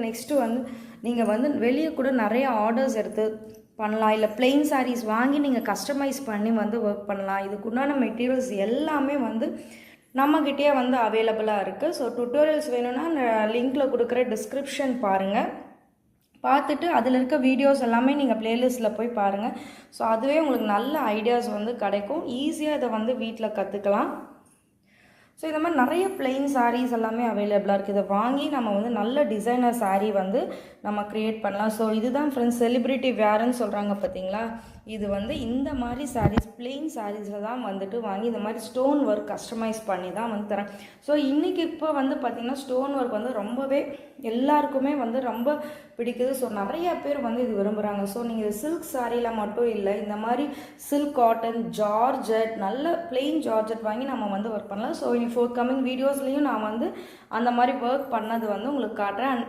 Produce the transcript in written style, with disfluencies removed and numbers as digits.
Next வந்து நீங்கள் வந்து வெளியே கூட நிறைய ஆர்டர்ஸ் எடுத்து பண்ணலாம், இல்லை பிளெயின் சாரீஸ் வாங்கி நீங்கள் கஸ்டமைஸ் பண்ணி வந்து ஒர்க் பண்ணலாம். இதுக்குண்டான மெட்டீரியல்ஸ் எல்லாமே வந்து நம்மக்கிட்டே வந்து அவைலபிளாக இருக்குது. ஸோ டுட்டோரியல்ஸ் வேணும்னா லிங்க்கில் கொடுக்குற டிஸ்கிரிப்ஷன் பாருங்கள், பார்த்துட்டு அதில் இருக்க வீடியோஸ் எல்லாமே நீங்கள் ப்ளேலிஸ்ட்டில் போய் பாருங்கள். ஸோ அதுவே உங்களுக்கு நல்ல ஐடியாஸ் வந்து கிடைக்கும், ஈஸியாக இதை வந்து வீட்டில் கற்றுக்கலாம். ஸோ இந்த மாதிரி நிறைய பிளெயின் சாரீஸ் எல்லாமே அவைலபிளாக இருக்குது. இதை வாங்கி நம்ம வந்து நல்ல டிசைனர் சாரீ வந்து நம்ம க்ரியேட் பண்ணலாம். ஸோ இதுதான் ஃப்ரெண்ட்ஸ் செலிப்ரிட்டி வேர்ன்னு சொல்கிறாங்க பார்த்தீங்களா, இது வந்து இந்த மாதிரி சாரீஸ் பிளெயின் சாரீஸில் தான் வந்துட்டு வாங்கி இந்த மாதிரி ஸ்டோன் ஒர்க் கஸ்டமைஸ் பண்ணி தான் வந்து தரேன். ஸோ இன்றைக்கி இப்போ வந்து பார்த்திங்கன்னா ஸ்டோன் ஒர்க் வந்து ரொம்பவே எல்லாருக்குமே வந்து ரொம்ப பிடிக்குது. ஸோ நிறைய பேர் வந்து இது விரும்புகிறாங்க. ஸோ நீங்கள் சில்க் சாரியில் மட்டும் இல்லை, இந்த மாதிரி சில்க் காட்டன் ஜார்ஜெட் நல்ல பிளெயின் ஜார்ஜெட் வாங்கி நம்ம வந்து ஒர்க் பண்ணலாம். ஸோ ஃபோர் கமிங் வீடியோஸ்லேயும் நான் வந்து அந்த மாதிரி ஒர்க் பண்ணது வந்து உங்களுக்கு காட்டுறேன்.